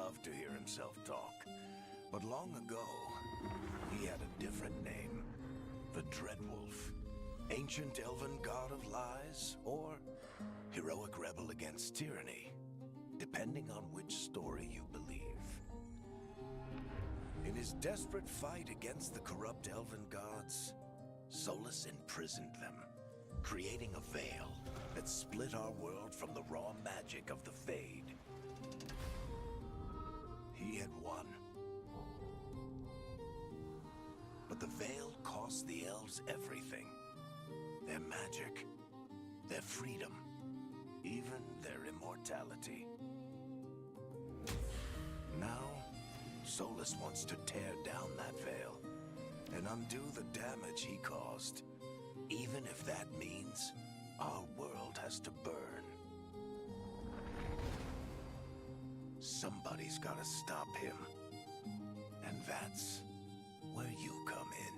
love to hear himself talk. But long ago, he had a different name. The Dreadwolf. Ancient elven god of lies, or heroic rebel against tyranny, depending on which story you believe. In his desperate fight against the corrupt elven gods, Solus imprisoned them, creating a veil that split our world from the raw magic of the Fade. He had won. But the veil cost the elves everything. Their magic, their freedom, even their immortality. Now, Solus wants to tear down that veil and undo the damage he caused, even if that means our world has to burn. Somebody's gotta stop him, and that's where you come in.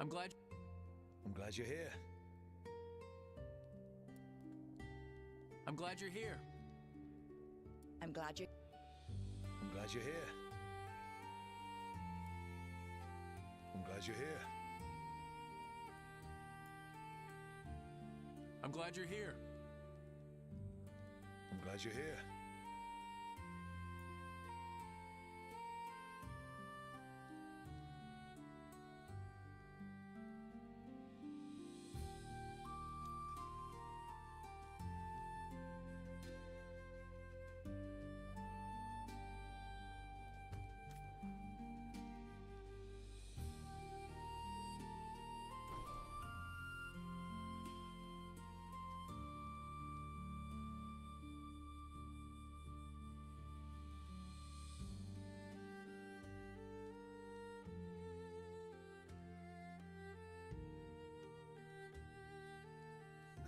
I'm glad you're here. I'm glad you're here. I'm glad you're here. I'm glad you're here. I'm glad you're here. I'm glad you're here.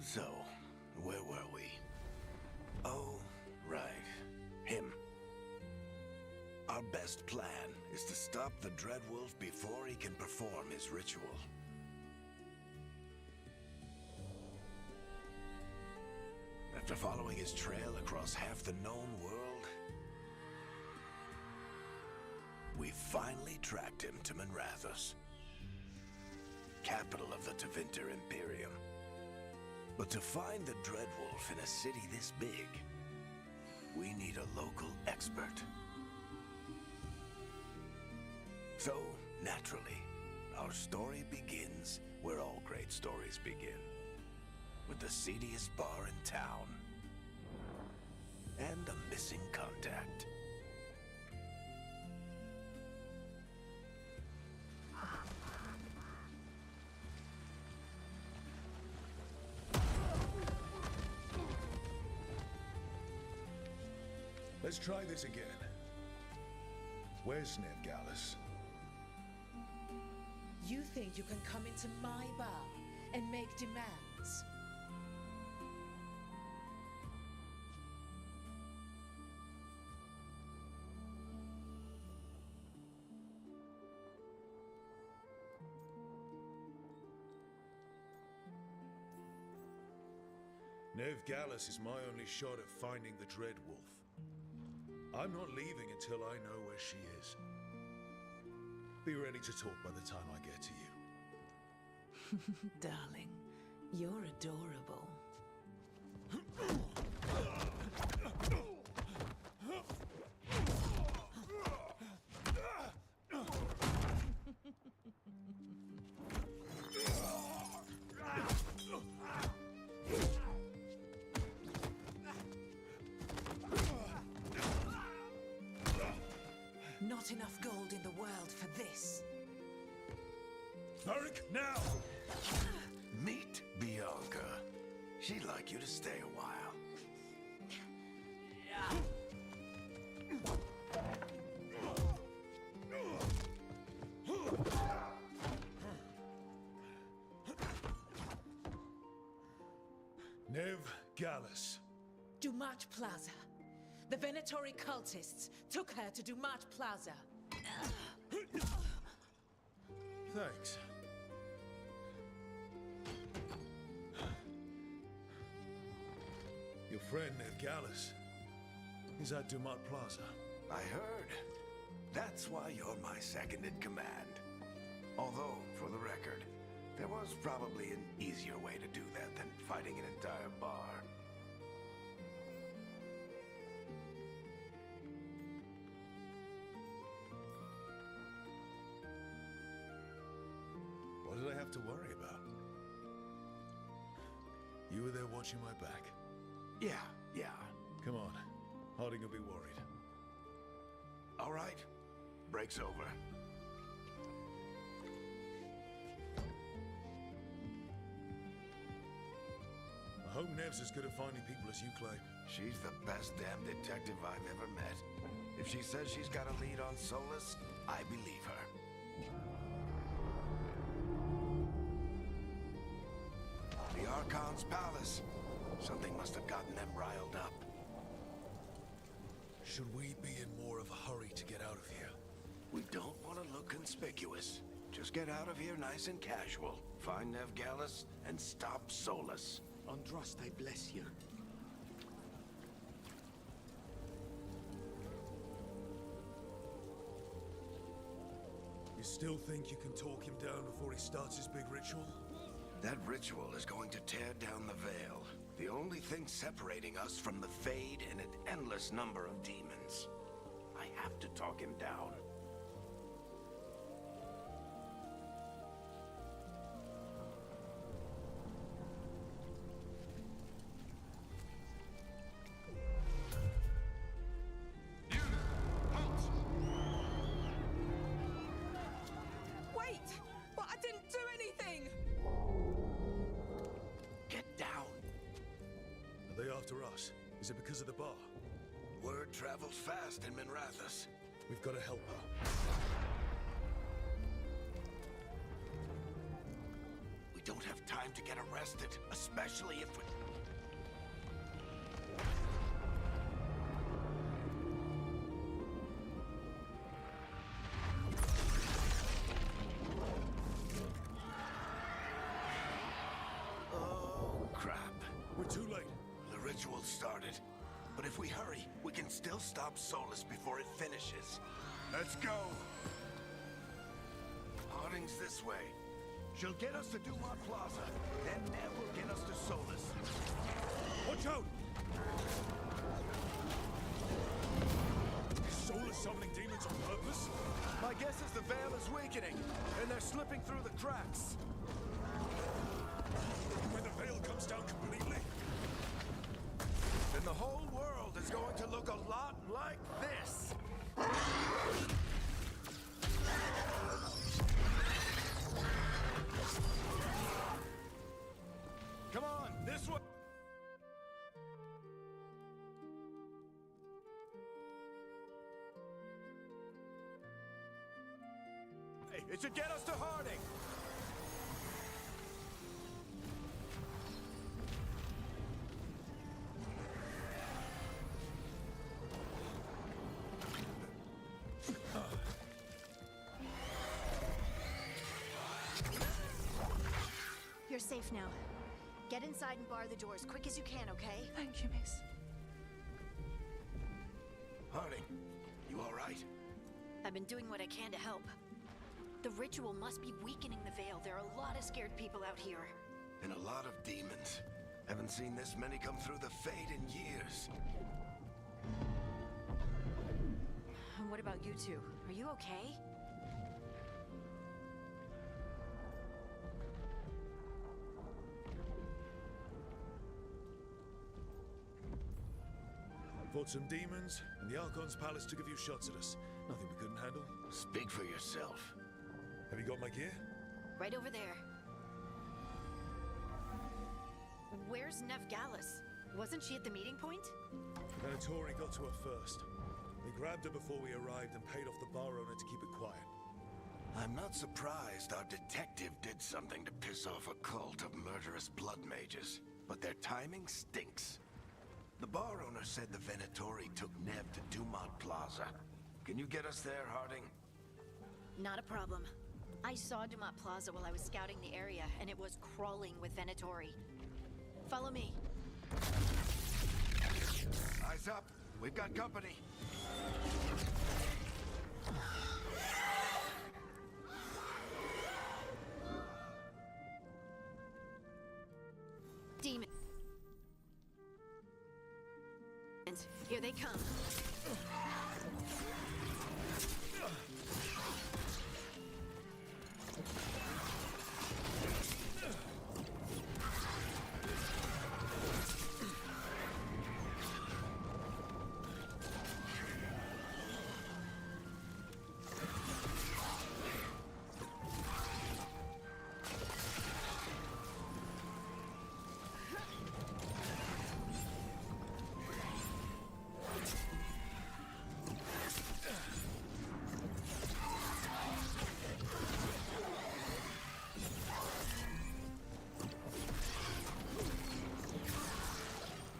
So, where were we? Oh, right. Him. Our best plan is to stop the Dreadwolf before he can perform his ritual. After following his trail across half the known world, we finally tracked him to Minrathous, capital of the Tevinter Imperium. But to find the Dreadwolf in a city this big, we need a local expert. So, naturally, our story begins where all great stories begin. With the seediest bar in town. And a missing contact. Let's try this again. Where's Nevgalis? You think you can come into my bar and make demands? Nevgalis is my only shot at finding the Dreadwolf. I'm not leaving until I know where she is. Be ready to talk by the time I get to you. Darling, you're adorable. Not enough gold in the world for this. Varric, now! Meet Bianca. She'd like you to stay a while. Nevgalis. Dumat Plaza. The Venatori cultists took her to Dumat Plaza. Thanks. Your friend Nevgalis is at Dumat Plaza. I heard. That's why you're my second in command. Although, for the record, there was probably an easier way to do that than fighting an entire bar. What did I have to worry about? You were there watching my back. Yeah. Come on. Harding will be worried. All right. Break's over. I hope Nev's as good at finding people as you claim. She's the best damn detective I've ever met. If she says she's got a lead on Solus, I believe her. The Archon's palace. Something must have gotten them riled up. Should we be in more of a hurry to get out of here? We don't want to look conspicuous. Just get out of here nice and casual. Find Nevgalis and stop Solus. Andraste bless you. You still think you can talk him down before he starts his big ritual? That ritual is going to tear down the veil. The only thing separating us from the Fade and an endless number of demons. I have to talk him down. Wait! But I didn't do anything! Get down! Are they after us? Is it because of the bar? Word travels fast in Minrathous. We've got to help her. We don't have time to get arrested, especially if we... Oh, crap. We're too late. The ritual started. But if we hurry, we can still stop Solus before it finishes. Let's go! Harding's this way. She'll get us to Dumont Plaza. Then Nev will get us to Solus. Watch out! Is Solus summoning demons on purpose? My guess is the veil is weakening, and they're slipping through the cracks. When the veil comes down completely? Then the whole world is going to look a lot like this. Come on, this way. Hey, it should get us to Harding. You're safe now. Get inside and bar the doors quick as you can, okay? Thank you, miss. Harding, you all right? I've been doing what I can to help. The ritual must be weakening the veil. There are a lot of scared people out here. And a lot of demons. Haven't seen this many come through the Fade in years. And what about you two? Are you okay? Fought some demons, and the Archon's palace took a few shots at us. Nothing we couldn't handle. Speak for yourself. Have you got my gear? Right over there. Where's Nevgalis? Wasn't she at the meeting point? Venatori got to her first. They grabbed her before we arrived and paid off the bar owner to keep it quiet. I'm not surprised our detective did something to piss off a cult of murderous blood mages, but their timing stinks. The bar owner said the Venatori took Nev to Dumont Plaza. Can you get us there, Harding? Not a problem. I saw Dumont Plaza while I was scouting the area, and it was crawling with Venatori. Follow me. Eyes up. We've got company. Demons. Here they come.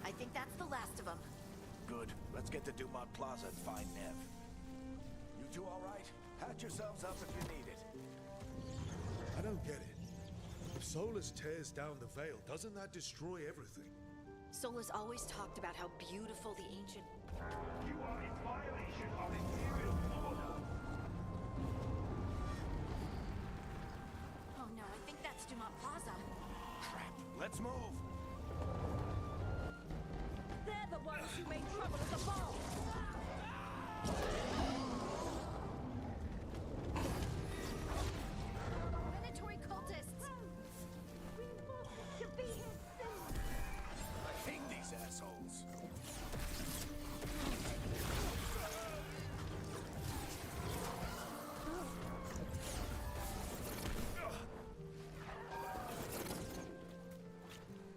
I think that's the last of them. Good. Let's get to Dumont Plaza and find Nev. You two all right? Patch yourselves up if you need it. don't get it. If Solus tears down the veil, doesn't that destroy everything? Solus always talked about how beautiful the ancient... You are in violation of Imperial order. Oh no, I think that's Dumont Plaza. Crap. Let's move. They're the ones who made trouble at the ball! Venatory cultists! I hate these assholes.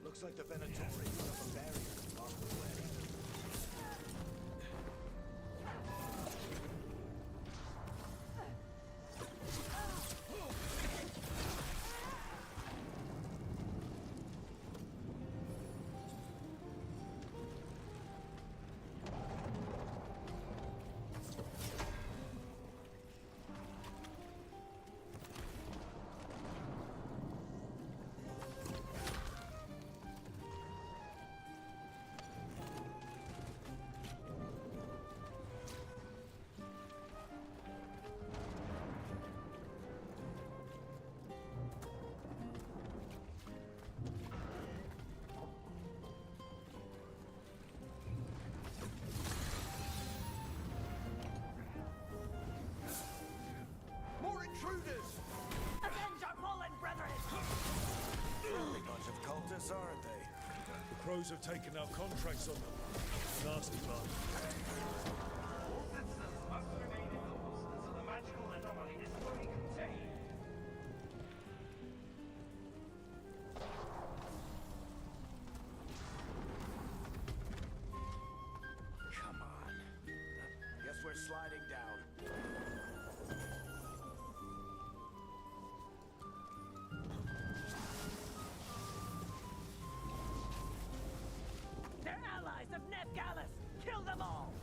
Looks like the Venatori put up a barrier to block the way. More intruders! Avenge our fallen brethren! Friendly bunch of cultists, aren't they? The Crows have taken our contracts on them. Nasty lot. All citizens must remain indoors until the magical anomaly is fully contained. Come on. Guess we're sliding down. They're allies of Ned Gallus! Kill them all!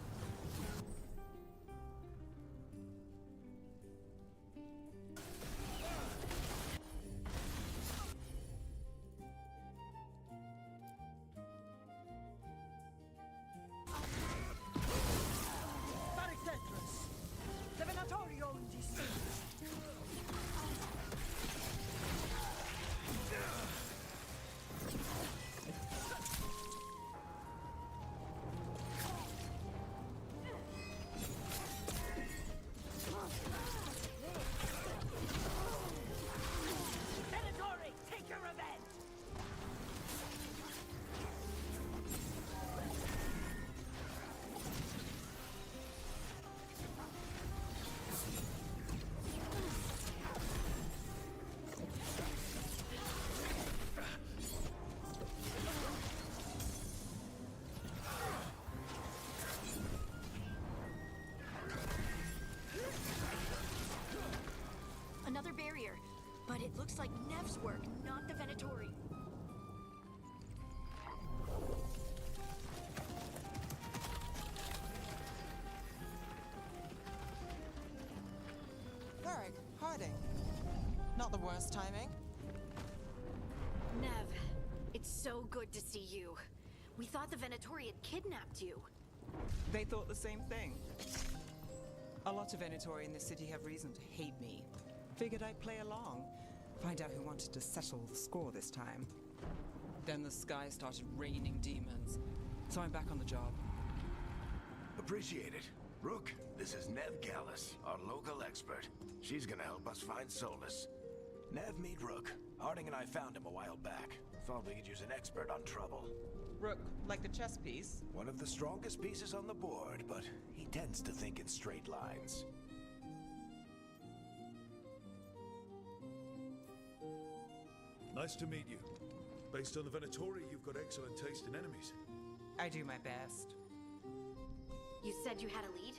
Barricators! The Venatorio Venatori, take your revenge! Another barrier, but it looks like Nev's work, not the Venatori. Varric, Harding. Not the worst timing. Nev, it's so good to see you. We thought the Venatori had kidnapped you. They thought the same thing. A lot of Venatori in this city have reason to hate me. Figured I'd play along, find out who wanted to settle the score this time. Then the sky started raining demons, so I'm back on the job. Appreciate it. Rook, this is Nev Gallus, our local expert. She's gonna help us find Solus. Nev, meet Rook. Harding and I found him a while back. Thought we could use an expert on trouble. Rook, like the chess piece? One of the strongest pieces on the board, but he tends to think in straight lines. Nice to meet you. Based on the Venatori, you've got excellent taste in enemies. I do my best. You said you had a lead?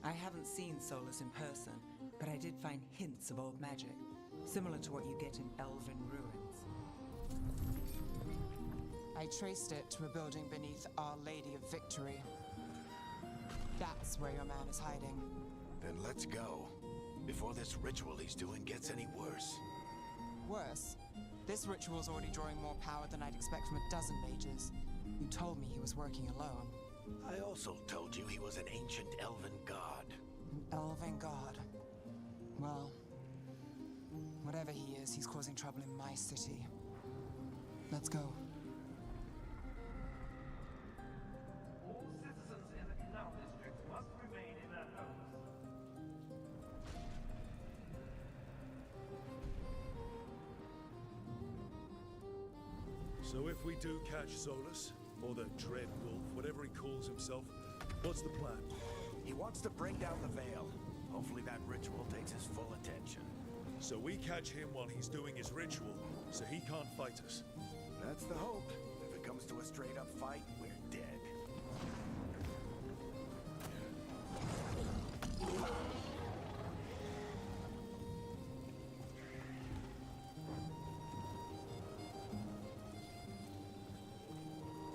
I haven't seen Solus in person, but I did find hints of old magic, similar to what you get in elven ruins. I traced it to a building beneath Our Lady of Victory. That's where your man is hiding. Then let's go, before this ritual he's doing gets any worse. Worse, this ritual's already drawing more power than I'd expect from a dozen mages. You told me he was working alone. I also told you he was an ancient elven god. An elven god. Well, whatever he is, he's causing trouble in my city. Let's go. All citizens in the Canal District must remain in their homes. So if we do catch Solus, or the Dread Wolf, whatever he calls himself, what's the plan? He wants to bring down the veil. Hopefully that ritual takes his full attention. So we catch him while he's doing his ritual, so he can't fight us. That's the hope. If it comes to a straight-up fight, we're dead.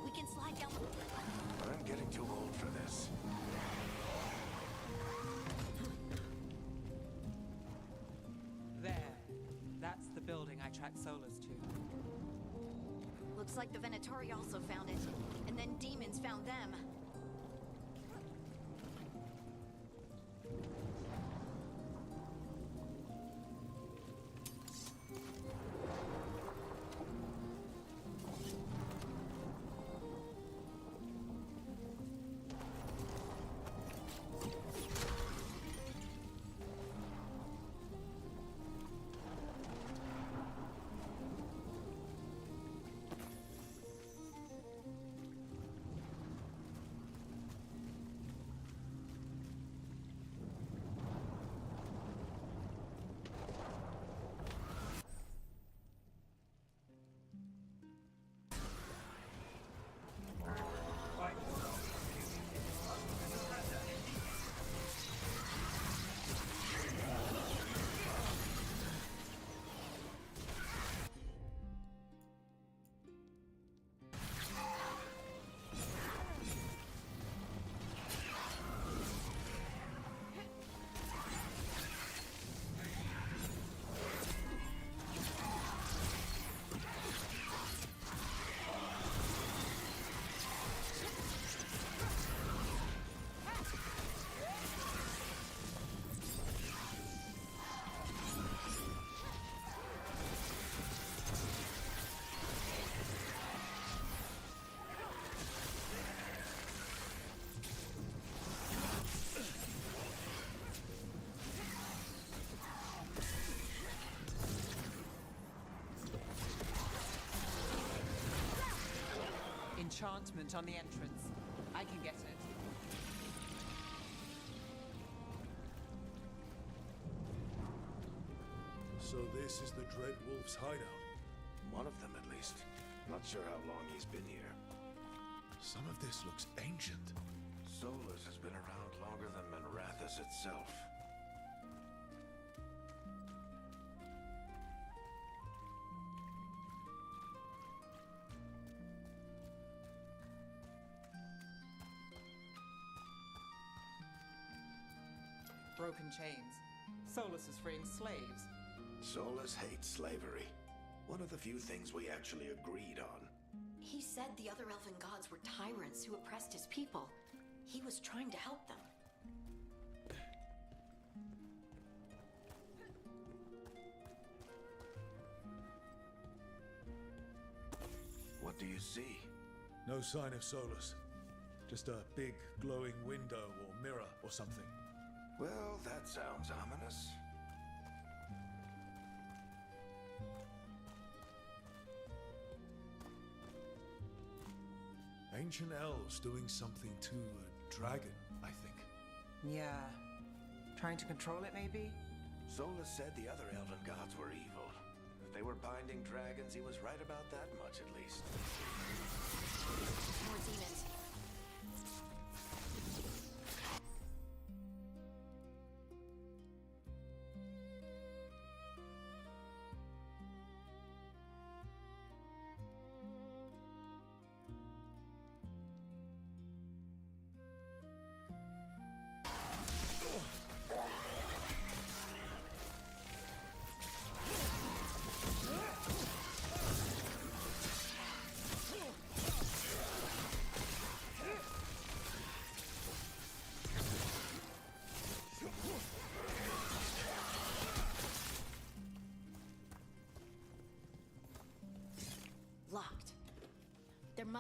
We can slide down the... I'm getting too old for this. There. That's the building I tracked Solus to. Looks like the Venatori also found it. And then demons found them. Enchantment on the entrance. I can get it. So this is the Dread Wolf's hideout. One of them, at least. Not sure how long he's been here. Some of this looks ancient. Solus has been around longer than Manrathus itself. Broken chains. Solus is freeing slaves. Solus hates slavery. One of the few things we actually agreed on. He said the other elven gods were tyrants who oppressed his people. He was trying to help them. What do you see? No sign of Solus. Just a big glowing window or mirror or something. Well, that sounds ominous. Ancient elves doing something to a dragon, I think. Yeah. Trying to control it, maybe? Solus said the other elven gods were evil. If they were binding dragons, he was right about that much, at least. More demons.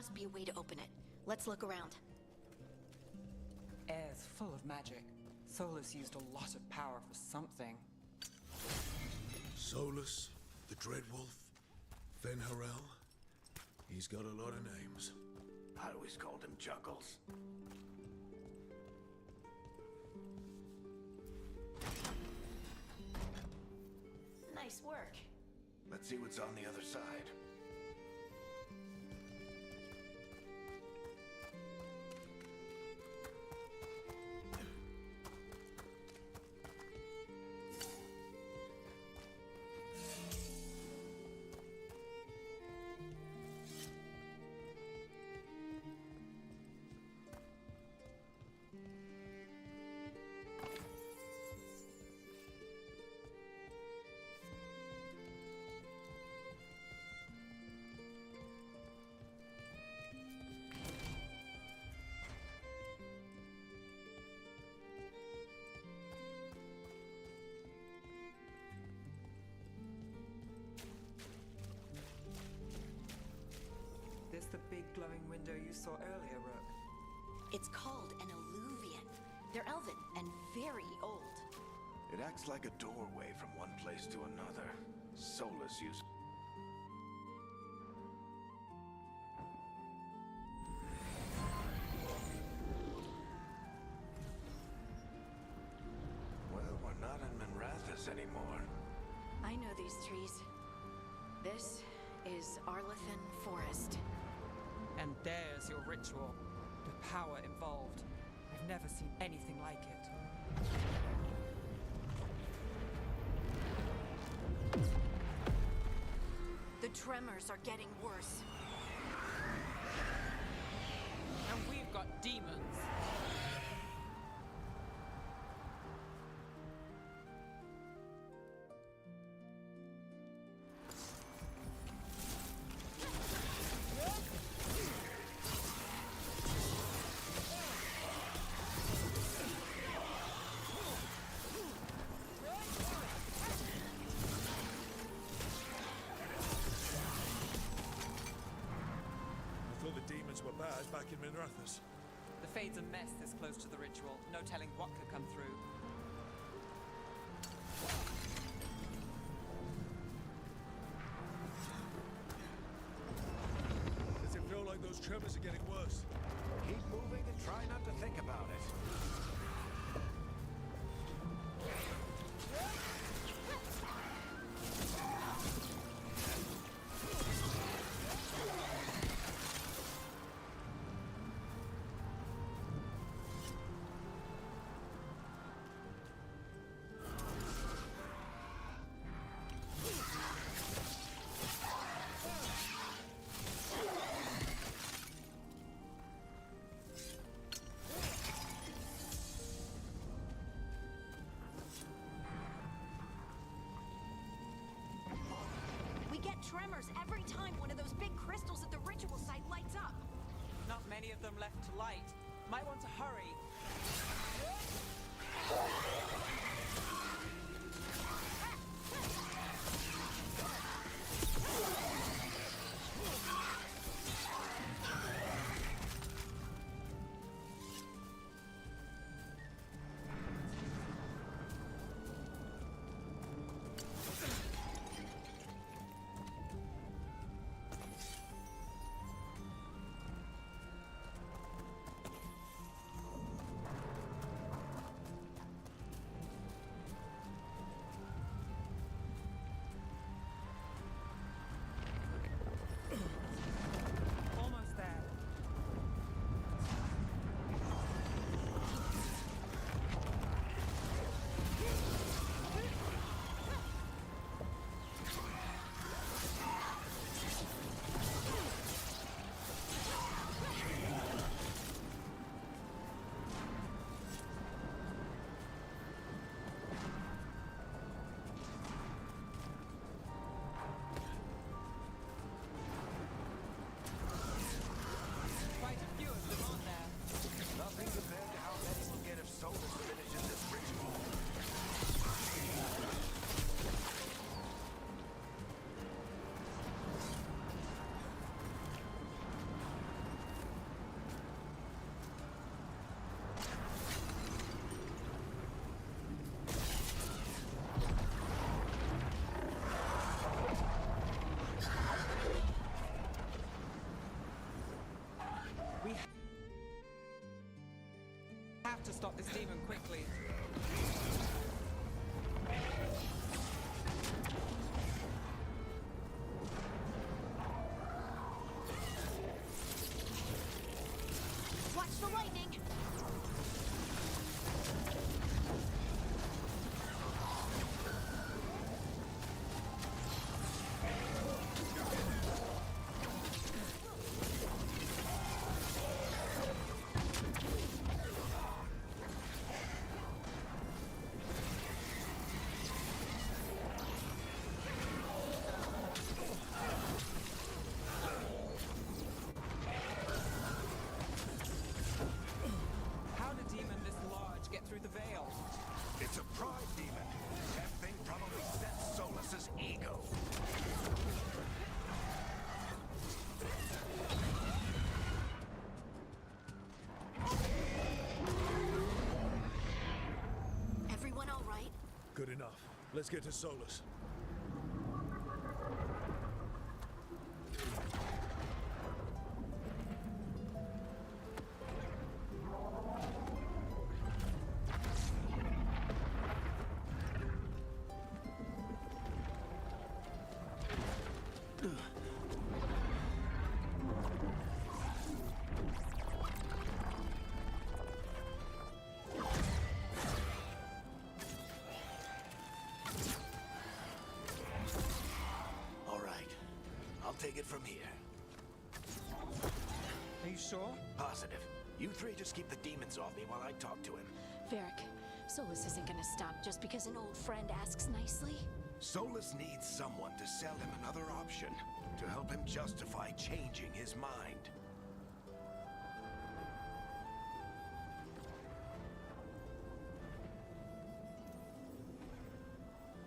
must be a way to open it. Let's look around. Air's full of magic. Solus used a lot of power for something. Solus, the Dreadwolf, Venharel. He's got a lot of names. I always called him Juggles. Nice work. Let's see what's on the other side. This the big glowing window you saw earlier, Rook? It's called an alluvian. They're elven and very old. It acts like a doorway from one place to another. Solus used... Well, we're not in Minrathous anymore. I know these trees. This is Arlethan Forest. And there's your ritual. The power involved. I've never seen anything like it. The tremors are getting worse. And we've got demons. I thought the demons were bad back in Minrathous. The Fade's a mess this close to the ritual. No telling what could come through. Does it feel like those tremors are getting worse? Keep moving and try not to think about it. We get tremors every time one of those big crystals at the ritual site lights up. Not many of them left to light. Might want to hurry. out this demon quickly. Watch the lightning! How did a demon this large get through the veil? It's a pride demon. That thing probably sets Solus's ego. Everyone all right? Good enough. Let's get to Solus. All right. I'll take it from here. Are you sure? Positive. You three just keep the demons off me while I talk to him. Varric, Solus isn't gonna stop just because an old friend asks nicely. Solus needs someone to sell him another option, to help him justify changing his mind.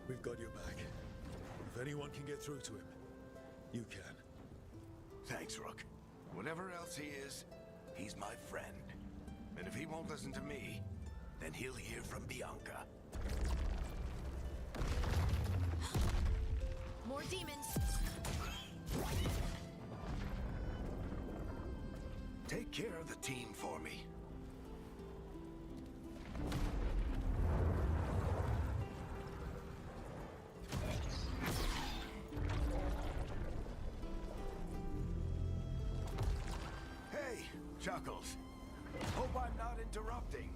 We've got your back. If anyone can get through to him, you can. Thanks, Rook. Whatever else he is, he's my friend. And if he won't listen to me, then he'll hear from Bianca. More demons! Take care of the team for me. Hey, Chuckles. Hope I'm not interrupting.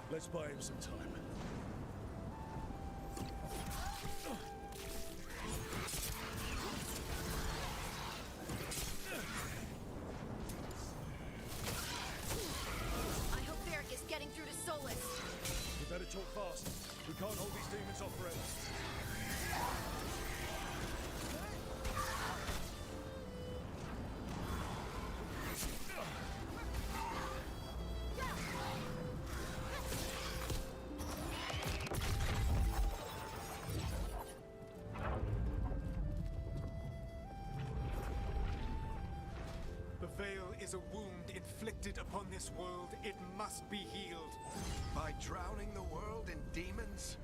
Let's buy him some time. I hope Varric is getting through to Solus. We better talk fast. We can't hold these demons off forever. The veil is a wound inflicted upon this world. It must be healed. By drowning the world in demons?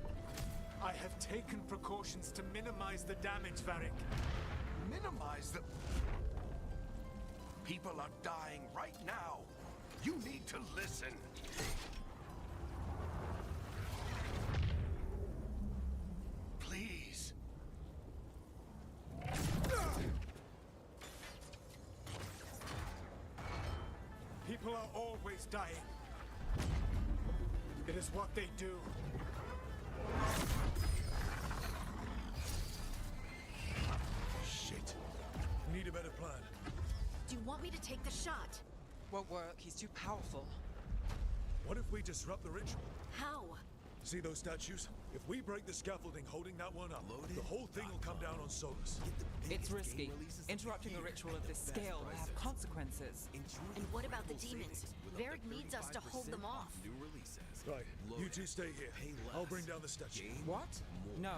I have taken precautions to minimize the damage, Varric. Minimize the... People are dying right now. You need to listen. Please. People are always dying. It is what they do. Shit. We need a better plan. Do you want me to take the shot? Won't work. He's too powerful. What if we disrupt the ritual? How? See those statues? If we break the scaffolding holding that one up, the whole thing will come down on Solus. It's risky. Interrupting a ritual of this scale will have consequences. And what about the demons? Varric needs us to hold them off. Right, you two stay here. I'll bring down the statue. What? No.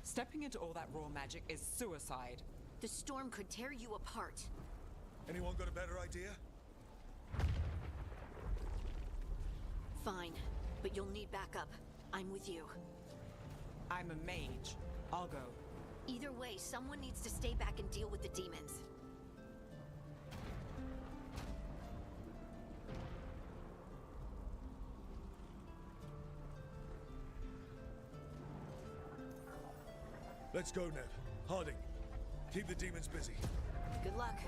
Stepping into all that raw magic is suicide. The storm could tear you apart. Anyone got a better idea? Fine, but you'll need backup. I'm with you. I'm a mage. I'll go. Either way, someone needs to stay back and deal with the demons. Let's go, Neb. Harding, keep the demons busy. Good luck.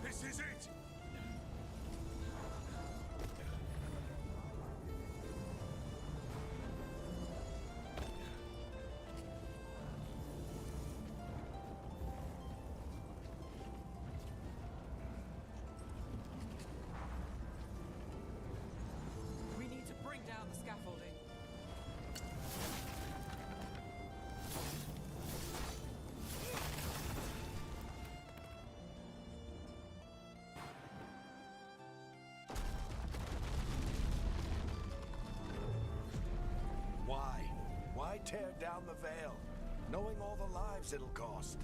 This is it! We need to bring down the scaffolding. Why tear down the veil, knowing all the lives it'll cost?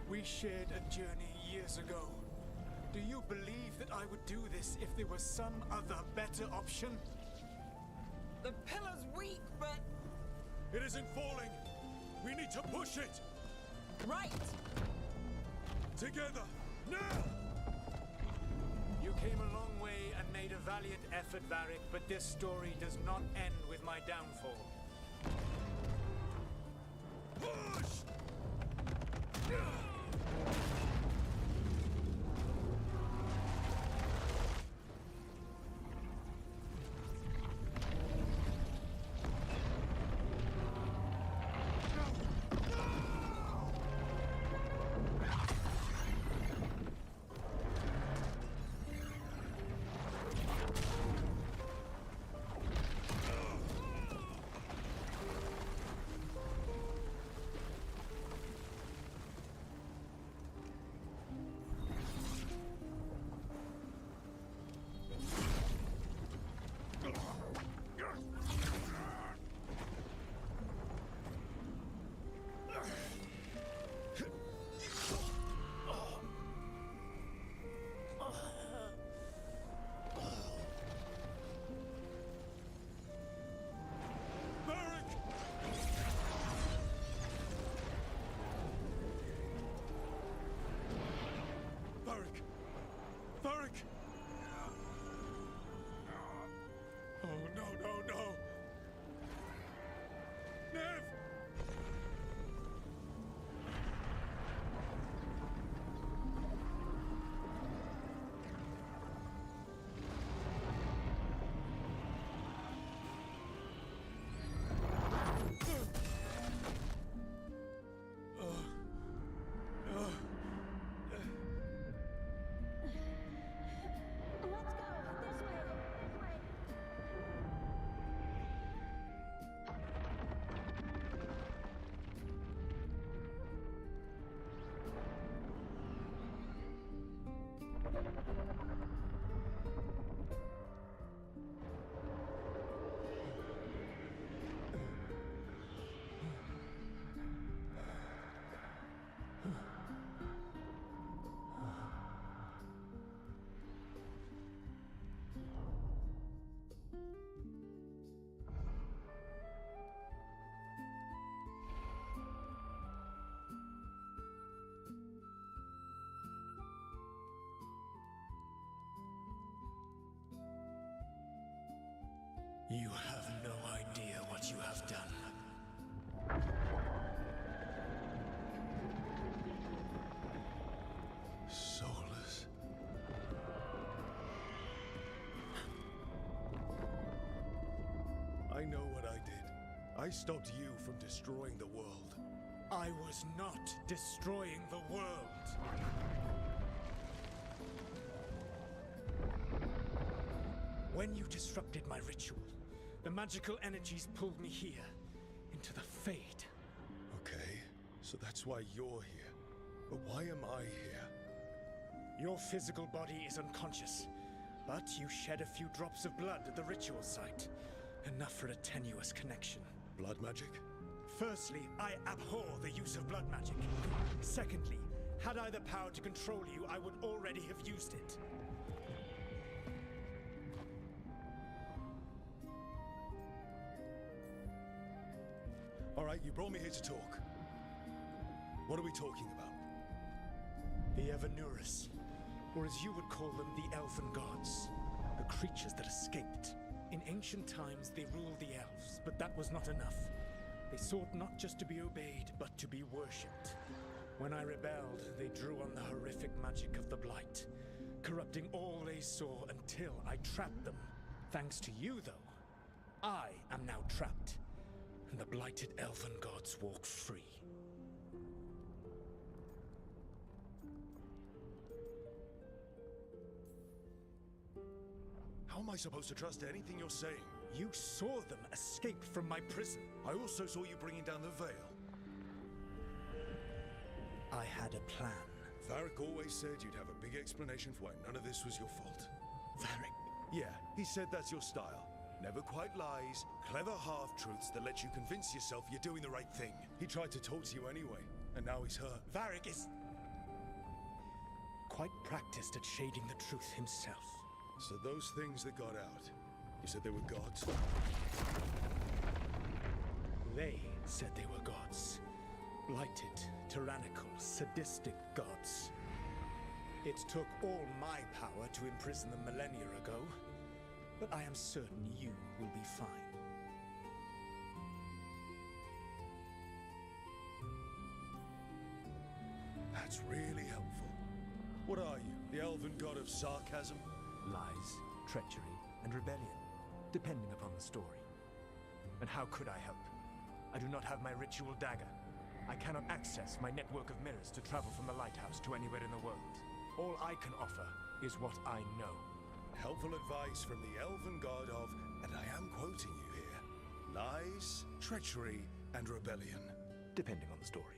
We shared a journey years ago. Do you believe that I would do this if there was some other better option? The pillar's weak, but... It isn't falling! We need to push it! Right! Together! Now! You came a long way and made a valiant effort, Varric, but this story does not end with my downfall. Push! Varric! Oh, no! Nev! You have no idea what you have done. Soulless. I know what I did. I stopped you from destroying the world. I was not destroying the world. When you disrupted my ritual, the magical energies pulled me here, into the Fade. Okay, so that's why you're here. But why am I here? Your physical body is unconscious, but you shed a few drops of blood at the ritual site. Enough for a tenuous connection. Blood magic? Firstly, I abhor the use of blood magic. Secondly, had I the power to control you, I would already have used it. All right, you brought me here to talk. What are we talking about? The Evanurus, or as you would call them, the Elven Gods. The creatures that escaped. In ancient times, they ruled the elves, but that was not enough. They sought not just to be obeyed, but to be worshipped. When I rebelled, they drew on the horrific magic of the Blight, corrupting all they saw until I trapped them. Thanks to you, though, I am now trapped, and the blighted Elven Gods walk free. How am I supposed to trust anything you're saying? You saw them escape from my prison. I also saw you bringing down the veil. I had a plan. Varric always said you'd have a big explanation for why none of this was your fault. Varric? Yeah, he said that's your style. Never quite lies, clever half-truths that let you convince yourself you're doing the right thing. He tried to talk to you anyway, and now he's hurt. Varric is quite practiced at shading the truth himself. So those things that got out, you said they were gods? They said they were gods. Blighted, tyrannical, sadistic gods. It took all my power to imprison them millennia ago, but I am certain you will be fine. That's really helpful. What are you, the elven god of sarcasm? Lies, treachery, and rebellion, depending upon the story. And how could I help? I do not have my ritual dagger. I cannot access my network of mirrors to travel from the lighthouse to anywhere in the world. All I can offer is what I know. Helpful advice from the elven god of, and I am quoting you here, lies, treachery, and rebellion. Depending on the story.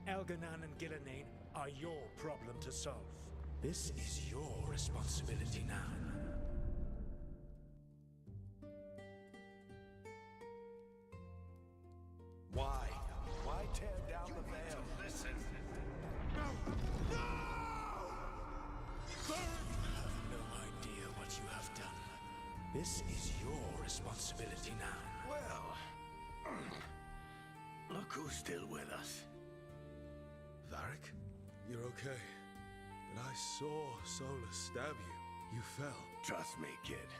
Elganan and Gillenane are your problem to solve. This is your responsibility now. Why? Why tear down the veil? Listen. No! No! You have no idea what you have done. This is your responsibility now. Well, look who's still with us. Varric, you're okay. But I saw Solus stab you. You fell. Trust me, kid.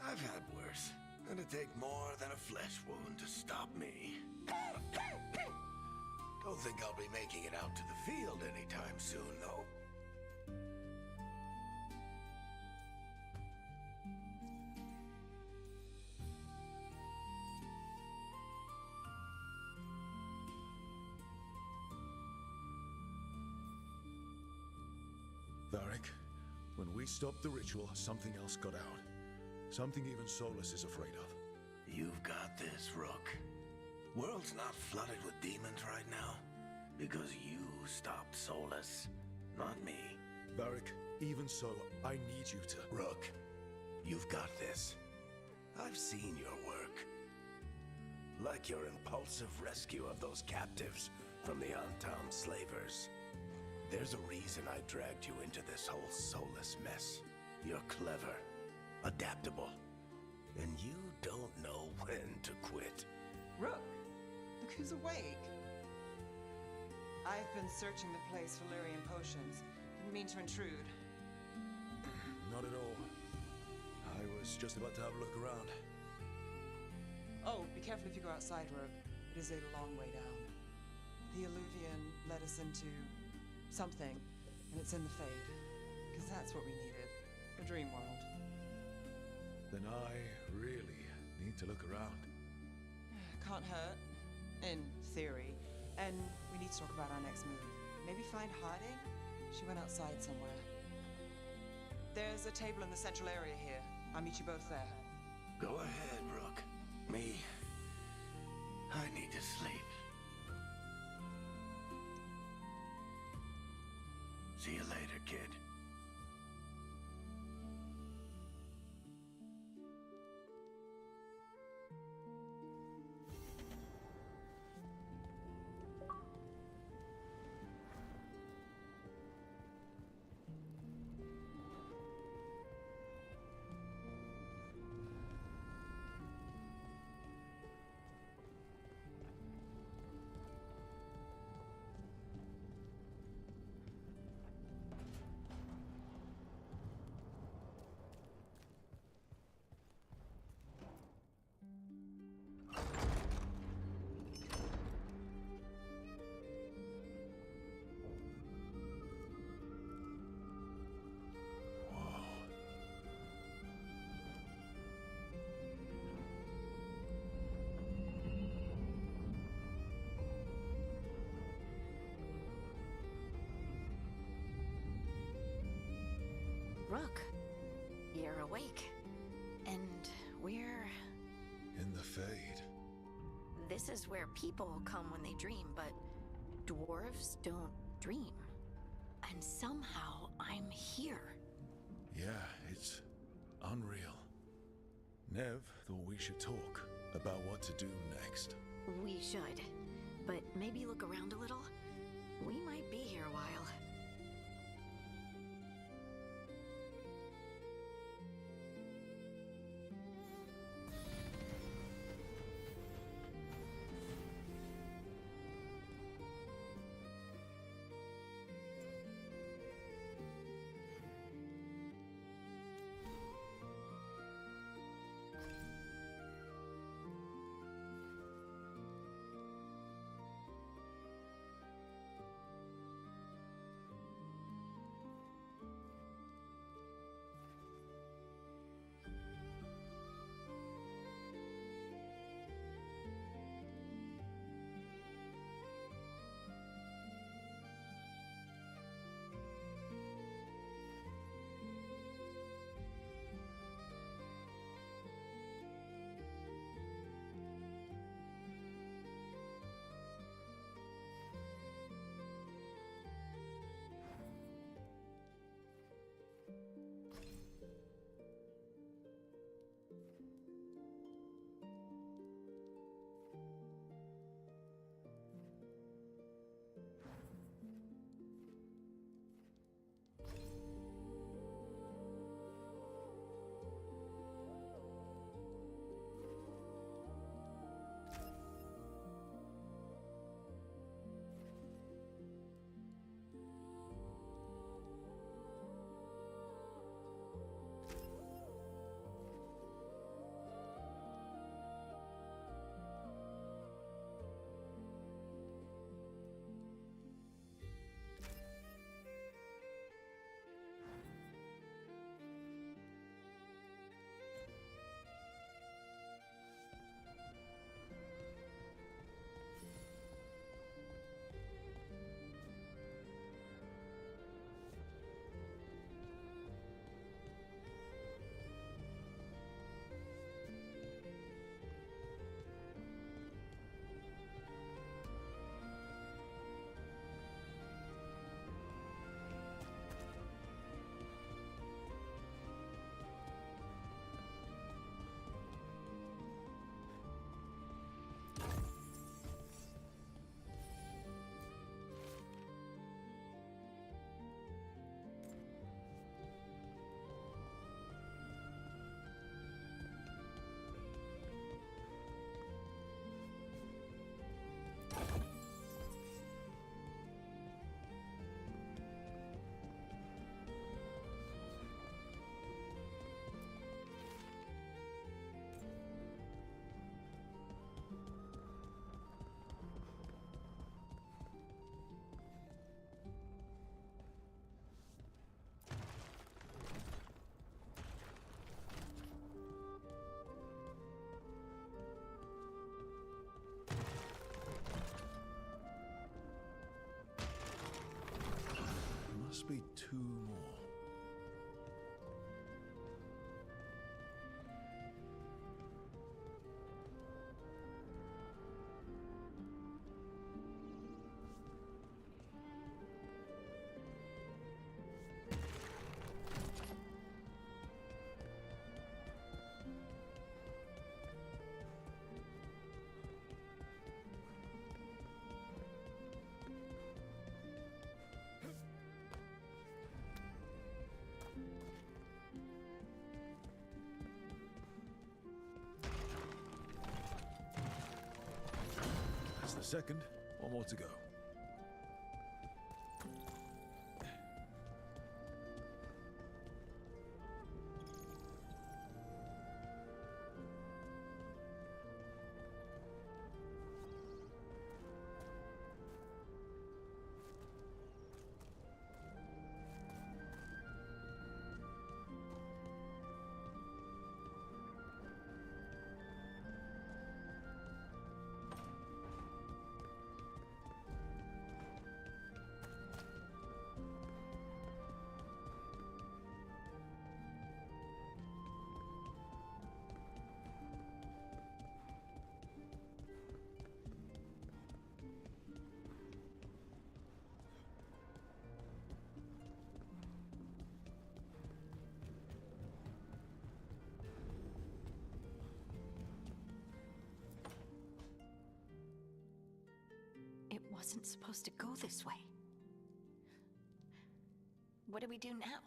I've had worse. It'd take more than a flesh wound to stop me. Don't think I'll be making it out to the field anytime soon, though. Varric, when we stopped the ritual, something else got out. Something even Solus is afraid of. You've got this, Rook. World's not flooded with demons right now. Because you stopped Solus, not me. Varric, even so, I need you to... Rook, you've got this. I've seen your work. Like your impulsive rescue of those captives from the Antam slavers. There's a reason I dragged you into this whole Solus mess. You're clever, adaptable, and you don't know when to quit. Rook, look who's awake. I've been searching the place for Lyrian potions. Didn't mean to intrude. Not at all. I was just about to have a look around. Oh, be careful if you go outside, Rook. It is a long way down. The Alluvian led us into something, and it's in the Fade. Because that's what we needed. The dream world. Then I really need to look around. Can't hurt. In theory. And we need to talk about our next move. Maybe find hiding? She went outside somewhere. There's a table in the central area here. I'll meet you both there. Go ahead, Rook. Me, I need to sleep. See you later, kid. Rook, you're awake. And we're... In the Fade. This is where people come when they dream, but dwarves don't dream. And somehow I'm here. Yeah, it's unreal. Nev thought we should talk about what to do next. We should. But maybe look around a little. We might be here a while. 2 more. That's the second. One more to go. It wasn't supposed to go this way. What do we do now?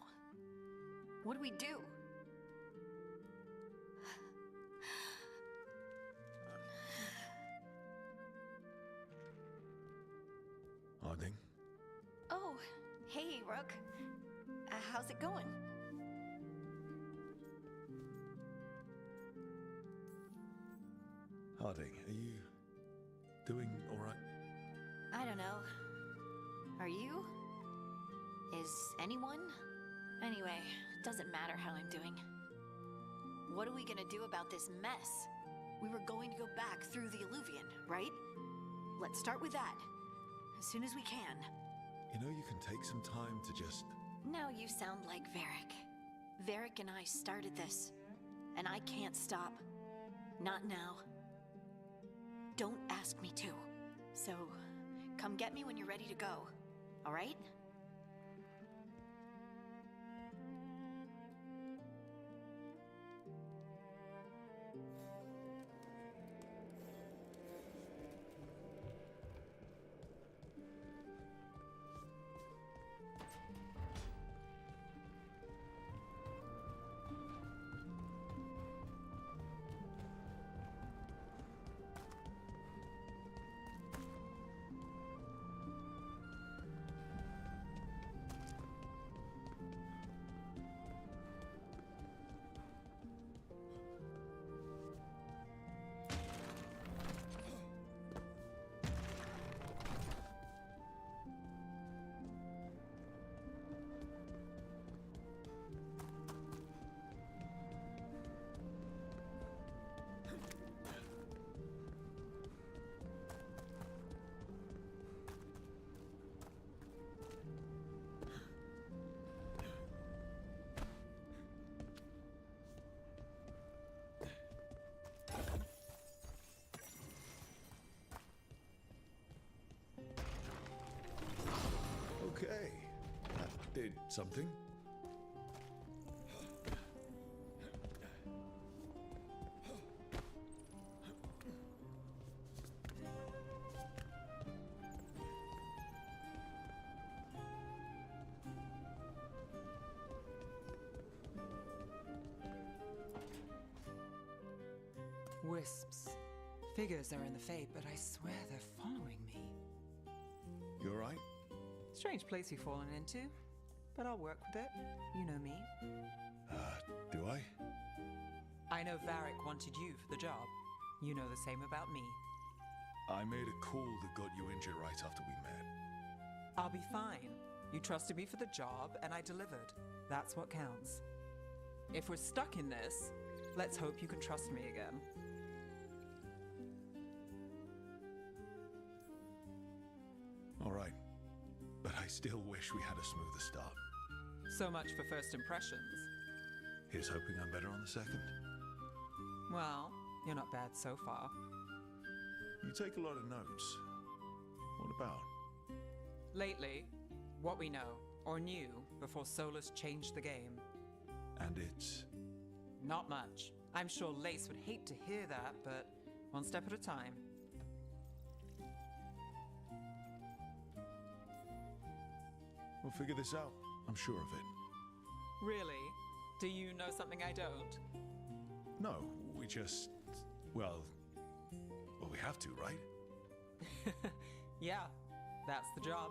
What do we do? Harding? Oh, hey, Rook. How's it going? Harding, are you doing all right? I don't know. Are you? Is anyone? Anyway, doesn't matter how I'm doing. What are we gonna do about this mess? We were going to go back through the Illuvian, right? Let's start with that. As soon as we can. You know, you can take some time to just... Now you sound like Varric. Varric and I started this. And I can't stop. Not now. Don't ask me to. So, come get me when you're ready to go. All right? Okay. That did something. Wisps. Figures are in the Fate, but I swear they're following me. You all right? Strange place you've fallen into, but I'll work with it. You know me. Do I? I know Varric wanted you for the job. You know the same about me. I made a call that got you injured right after we met. I'll be fine. You trusted me for the job, and I delivered. That's what counts. If we're stuck in this, let's hope you can trust me again. All right. But I still wish we had a smoother start. So much for first impressions. Here's hoping I'm better on the second. Well, you're not bad so far. You take a lot of notes. What about? Lately, what we know, or knew, before Solus changed the game. And it's... Not much. I'm sure Lace would hate to hear that, but one step at a time. We'll figure this out. I'm sure of it. Really? Do you know something I don't? No, we just... Well, we have to, right? Yeah, that's the job.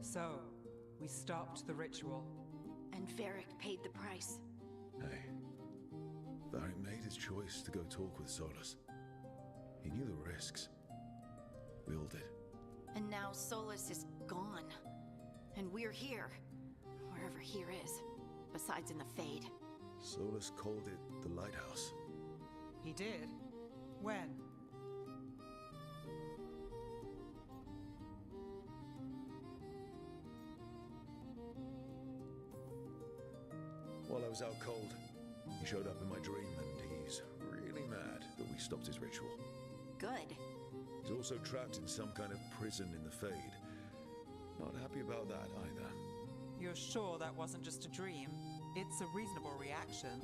So, we stopped the ritual. And Varric paid the price. Hey, Varric made his choice to go talk with Solus. He knew the risks. We all did. And now Solus is gone. And we're here. Wherever here is. Besides in the Fade. Solus called it the Lighthouse. He did? When? While I was out cold, he showed up in my dream and he's really mad that we stopped his ritual. Good. He's also trapped in some kind of prison in the Fade. Not happy about that either. You're sure that wasn't just a dream? It's a reasonable reaction.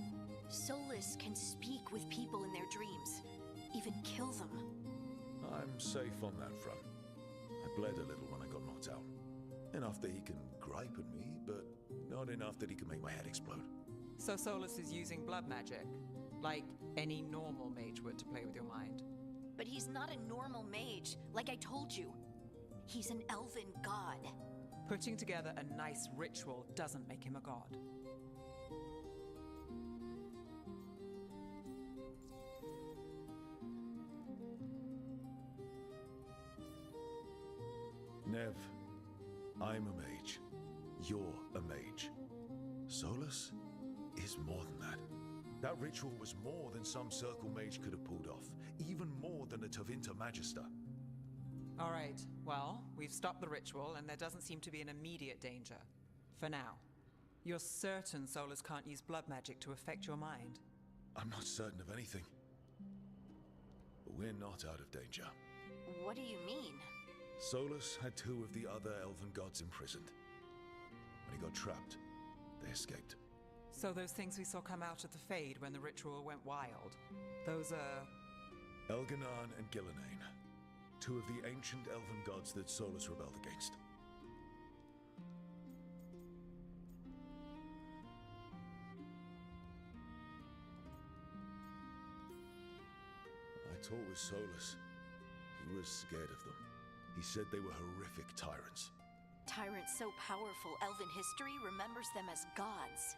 Solus can speak with people in their dreams. Even kill them. I'm safe on that front. I bled a little when I got knocked out. Enough that he can gripe at me, but not enough that he can make my head explode. So Solus is using blood magic, like any normal mage would to play with your mind. But he's not a normal mage, like I told you. He's an elven god. Putting together a nice ritual doesn't make him a god. Nev, I'm a mage. You're a mage. Solus is more than that. That ritual was more than some circle mage could have pulled off. Even more than a Tevinter Magister. All right, well, we've stopped the ritual and there doesn't seem to be an immediate danger. For now. You're certain Solus can't use blood magic to affect your mind? I'm not certain of anything. But we're not out of danger. What do you mean? Solus had 2 of the other elven gods imprisoned. When he got trapped, they escaped. So those things we saw come out of the Fade when the ritual went wild, those are... Elganon and Gillenane, 2 of the ancient elven gods that Solus rebelled against. I talked with Solus. He was scared of them. He said they were horrific tyrants. Tyrants so powerful, elven history remembers them as gods.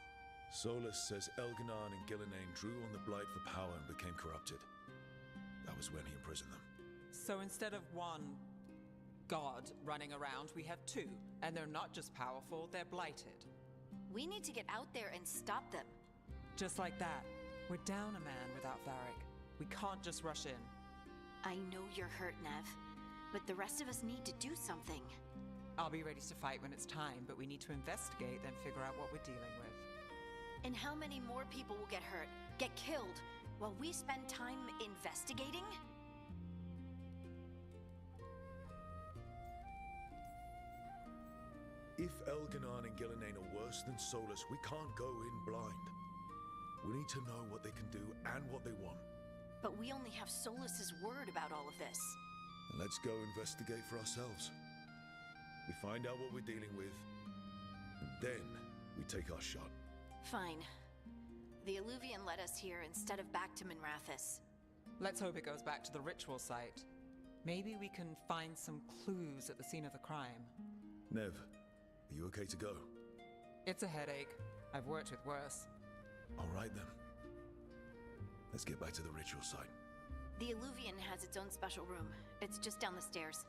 Solus says Elganon and Gillenane drew on the Blight for power and became corrupted. That was when he imprisoned them. So instead of 1 god running around, we have 2. And they're not just powerful, they're blighted. We need to get out there and stop them. Just like that. We're down a man without Varric. We can't just rush in. I know you're hurt, Nev, but the rest of us need to do something. I'll be ready to fight when it's time, but we need to investigate, then figure out what we're dealing with. And how many more people will get hurt, get killed, while we spend time investigating? If Elganon and Gillenane are worse than Solus, we can't go in blind. We need to know what they can do and what they want. But we only have Solus's word about all of this. And let's go investigate for ourselves. We find out what we're dealing with, and then we take our shot. Fine. The Illuvian led us here instead of back to Minrathous. Let's hope it goes back to the ritual site. Maybe we can find some clues at the scene of the crime. Nev, are you okay to go? It's a headache. I've worked with worse. All right then. Let's get back to the ritual site. The Illuvian has its own special room. It's just down the stairs.